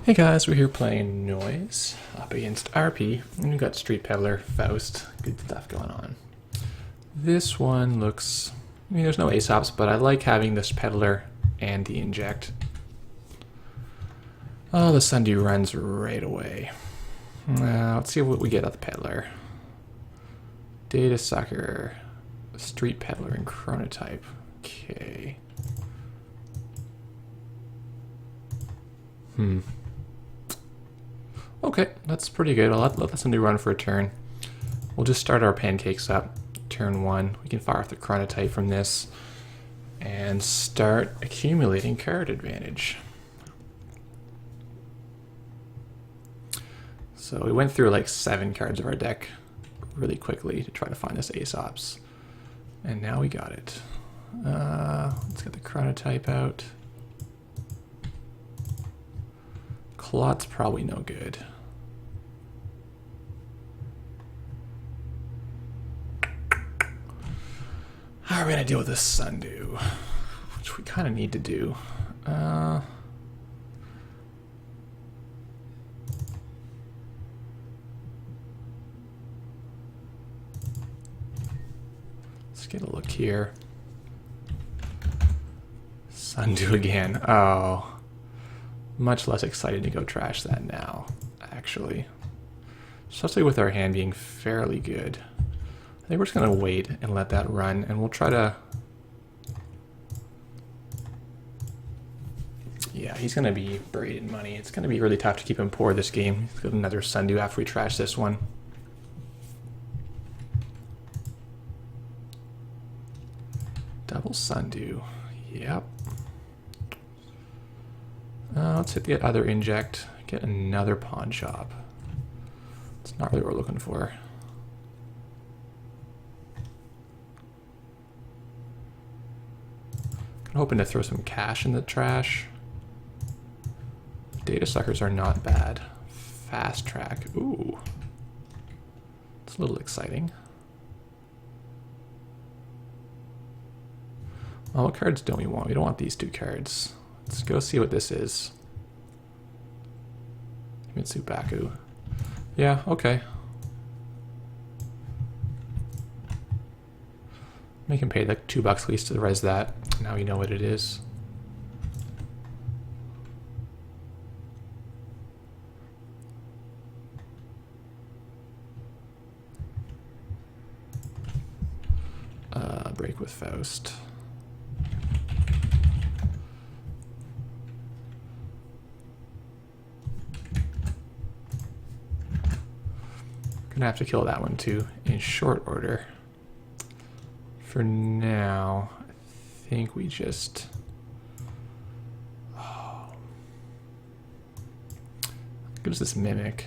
Hey guys, we're here playing Noise up against RP, and we've got Street Peddler, Faust, good stuff going on. This one looks, there's no ASOPs, but I like having this Peddler and the Inject. Oh, the Sundew runs right away. Let's see what we get out of the Peddler. Data Sucker, Street Peddler, and Chronotype. Okay. Okay, that's pretty good. I'll let the Sundew run for a turn. We'll just start our pancakes up. Turn 1. We can fire off the Chronotype from this and start accumulating card advantage. So we went through like 7 cards of our deck really quickly to try to find this Aesops. And now we got it. Let's get the Chronotype out. Clot's probably no good. How are we gonna deal with this Sundew? Which we kind of need to do. Let's get a look here. Sundew again. Oh. Much less excited to go trash that now, actually. Especially with our hand being fairly good. I think we're just going to wait and let that run, and we'll try to... Yeah, he's going to be buried in money. It's going to be really tough to keep him poor this game. He's got another Sundew after we trash this one. Double Sundew. Yep. Let's hit the other Inject. Get another Pawn Shop. It's not really what we're looking for. I'm hoping to throw some cash in the trash. Data Suckers are not bad. Fast Track. Ooh. It's a little exciting. Well, what cards don't we want? We don't want these 2 cards. Let's go see what this is. Mitsubaku. Yeah, okay. Make him pay like $2 at least to res that. Now we know what it is. Break with Faust. Gonna have to kill that one too in short order. For now, I think we just... Oh. How good is this Mimic?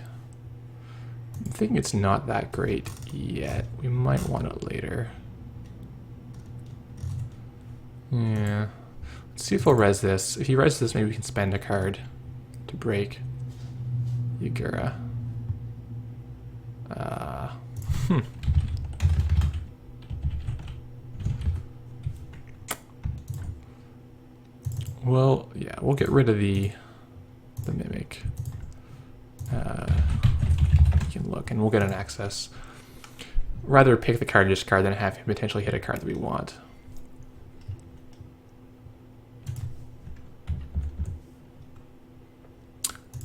I'm thinking it's not that great yet. We might want it later. Yeah. Let's see if he'll res this. If he res this, maybe we can spend a card to break Yagura. Well, yeah, we'll get rid of the Mimic. You can look, and we'll get an access. Rather pick the card, discard, than have him potentially hit a card that we want.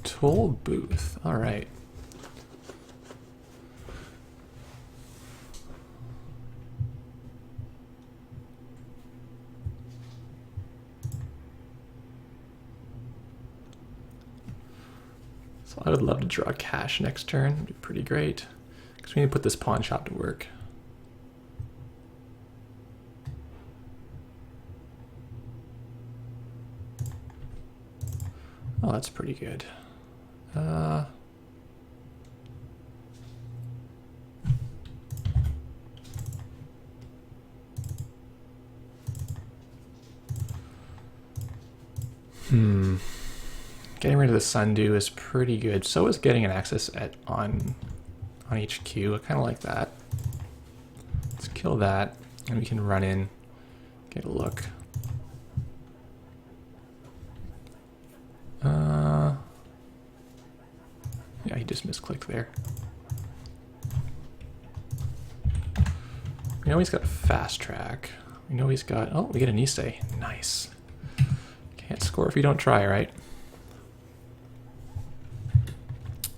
Toll Booth. All right. So I would love to draw cash next turn. It'd be pretty great. Because we need to put this pawn shop to work. Oh, that's pretty good. Getting rid of the Sundew is pretty good. So is getting an access on HQ. I kind of like that. Let's kill that, and we can run in, get a look. Yeah, he just misclicked there. We know he's got a fast track. We know he's got... Oh, we get an Issei. Nice. Can't score if you don't try, right?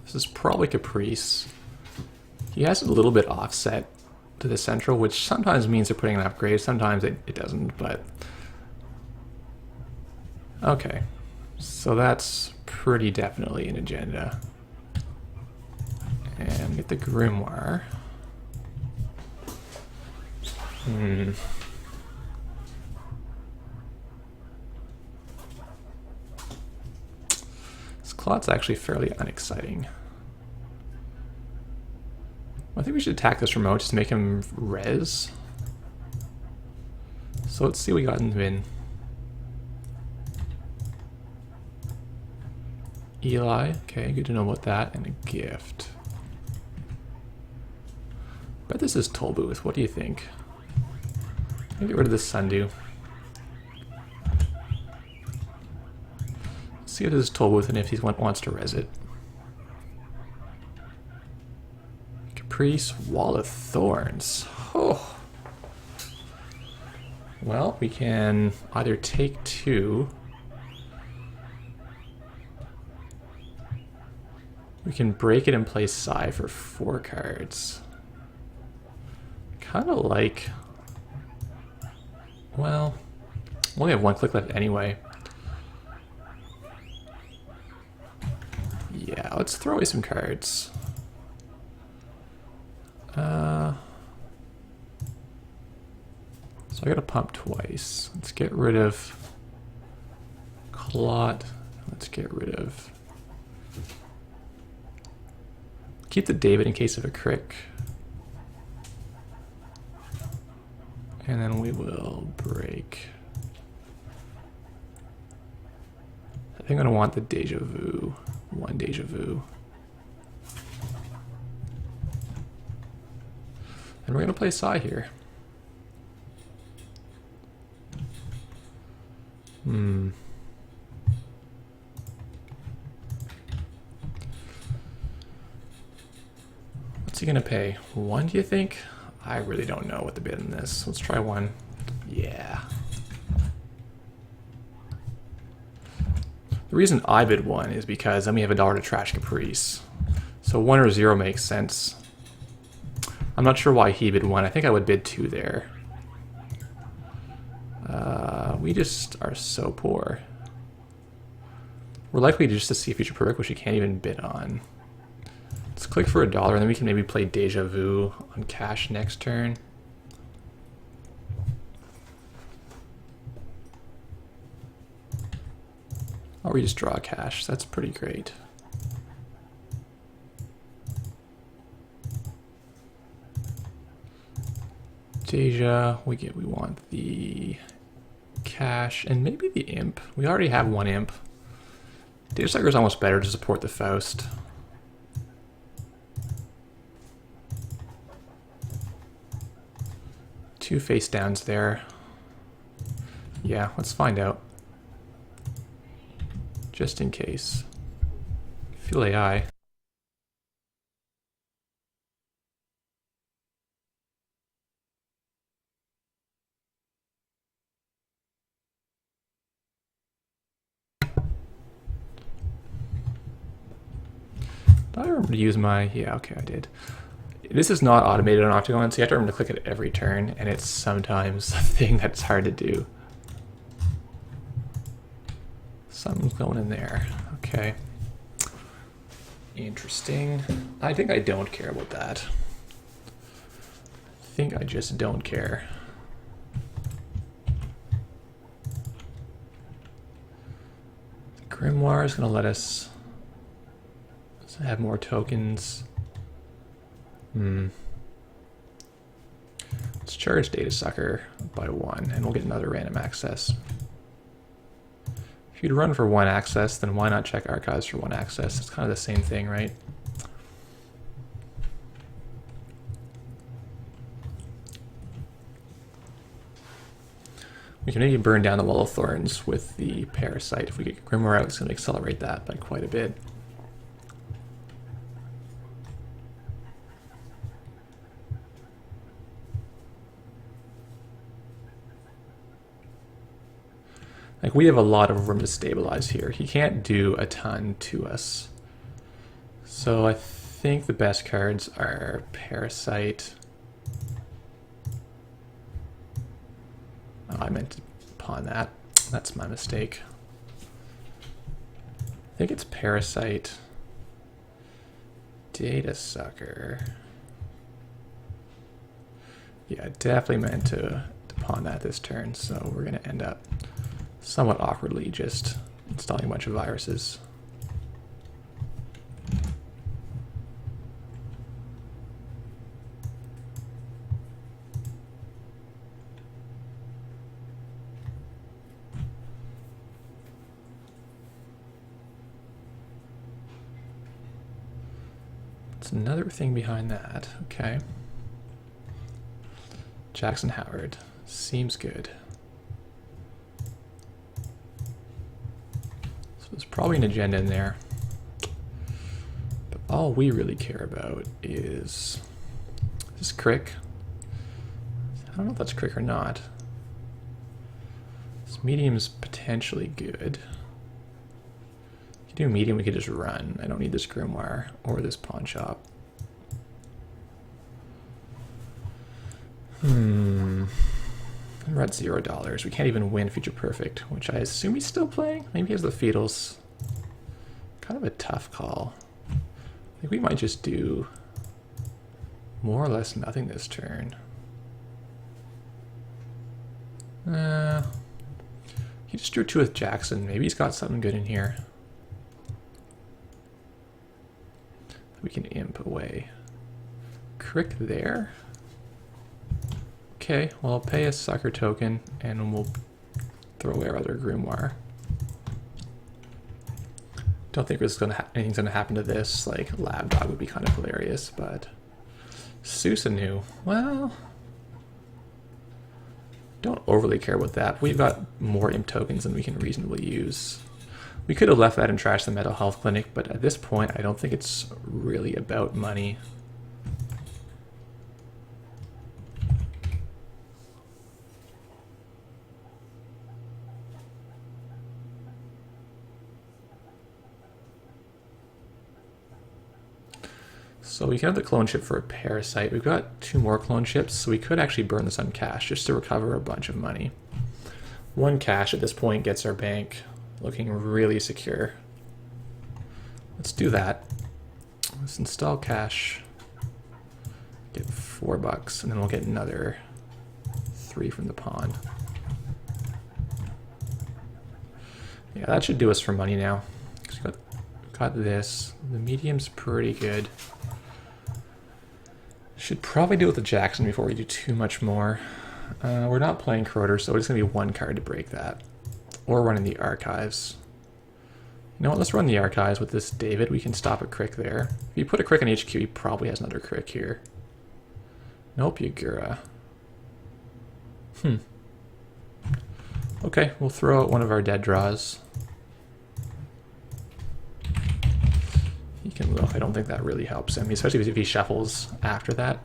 This is probably Caprice. He has a little bit offset to the central, which sometimes means they're putting an upgrade. Sometimes it doesn't, but... Okay. So that's pretty definitely an agenda. And get the Grimoire. This Clot's actually fairly unexciting. I think we should attack this remote just to make him res. So let's see what we got in the bin. Eli, okay, good to know about that, and a gift. Bet this is Toll Booth, what do you think? I'll get rid of this Sundew. See if this is Toll Booth and if he wants to res it. Caprice, Wall of Thorns. Oh. Well, we can either take 2. We can break it and play Psy for 4 cards. Kind of like... Well, we only have 1 click left anyway. Yeah, let's throw away some cards. So I gotta pump twice. Let's get rid of Clot. Let's get rid of... Keep the David in case of a crick. And then we will break. I think I'm gonna want the Deja Vu. 1 Deja Vu. And we're gonna play Psy here. What's he gonna pay? 1, do you think? I really don't know what the bid on this. Let's try 1. Yeah. The reason I bid 1 is because then we have $1 to trash Caprice. So 1 or 0 makes sense. I'm not sure why he bid 1. I think I would bid 2 there. We just are so poor. We're likely just to see Future Perfect, which we can't even bid on. Let's click for $1, and then we can maybe play Deja Vu on cash next turn. Or we just draw cash. That's pretty great. Deja, we want the cash and maybe the imp. We already have 1 imp. Deja Sucker is almost better to support the Faust. Two face downs there. Yeah, let's find out. Just in case. Feel AI. I remember to use my... Yeah, okay, I did. This is not automated on Octagon, so you have to remember to click it every turn, and it's sometimes a thing that's hard to do. Something's going in there. Okay. Interesting. I think I don't care about that. I think I just don't care. Grimoire is going to let us have more tokens. Let's charge Data Sucker by 1, and we'll get another random access. If you'd run for 1 access, then why not check Archives for 1 access? It's kind of the same thing, right? We can maybe burn down the Wall of Thorns with the Parasite. If we get Grimoire out, it's going to accelerate that by quite a bit. Like, we have a lot of room to stabilize here. He can't do a ton to us. So I think the best cards are Parasite. Oh, I meant to pawn that. That's my mistake. I think it's Parasite. Data Sucker. Yeah, definitely meant to pawn that this turn, so we're going to end up somewhat awkwardly just installing a bunch of viruses. That's another thing behind that. Okay. Jackson Howard. Seems good. So there's probably an agenda in there. But all we really care about is this Crick. I don't know if that's Crick or not. This medium's potentially good. If you do medium, we could just run. I don't need this Grimoire or this pawn shop. We're at $0. We can't even win Future Perfect, which I assume he's still playing. Maybe he has the Feetals. Kind of a tough call. I think we might just do more or less nothing this turn. He just drew 2 with Jackson. Maybe he's got something good in here. We can imp away. Crick there. Okay, well, I'll pay a sucker token and we'll throw away our other Grimoire. Don't think anything's gonna happen to this. Like, Lab Dog would be kind of hilarious, but Susanu, well, don't overly care about that. We've got more imp tokens than we can reasonably use. We could have left that and trashed the mental health clinic, but at this point, I don't think it's really about money. So we can have the clone ship for a Parasite. We've got 2 more clone ships, so we could actually burn this on cash just to recover a bunch of money. 1 cash at this point gets our bank looking really secure. Let's do that. Let's install cash. Get $4, and then we'll get another 3 from the pawn. Yeah, that should do us for money now. We've got this. The medium's pretty good. Should probably deal with the Jackson before we do too much more. We're not playing Crowder, so it's going to be 1 card to break that. Or running the Archives. You know what, let's run the Archives with this David. We can stop a Crick there. If you put a Crick on HQ, he probably has another Crick here. Nope, Yagura. Okay, we'll throw out one of our dead draws. He can look. I don't think that really helps him, especially if he shuffles after that.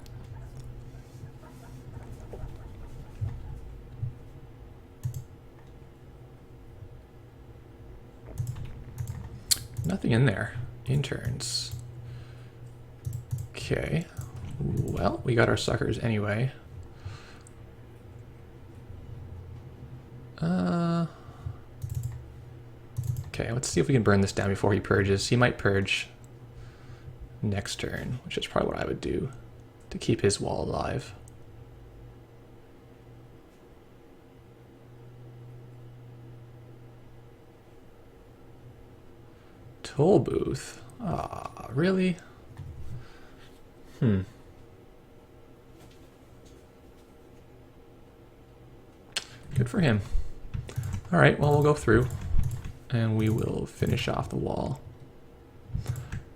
Nothing in there. Interns. Okay. Well, we got our suckers anyway. Okay, let's see if we can burn this down before he purges. He might purge next turn, which is probably what I would do to keep his wall alive. Toll booth? Ah, really? Good for him. All right, well, we'll go through and we will finish off the wall.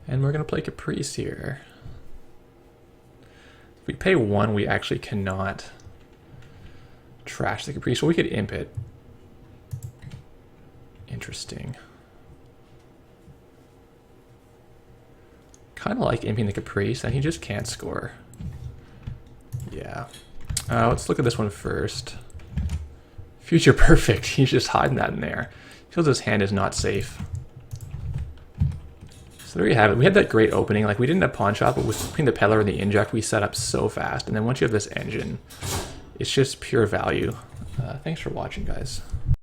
And we're going to play Caprice here. If we pay 1, we actually cannot trash the Caprice. Well, we could imp it. Interesting. Kind of like imping the Caprice, and he just can't score. Yeah. Let's look at this one first. Future perfect. He's just hiding that in there. Feels his hand is not safe. So there you have it. We had that great opening. Like, we didn't have pawn shop, but between the peddler and the inject, we set up so fast. And then once you have this engine, it's just pure value. Thanks for watching, guys.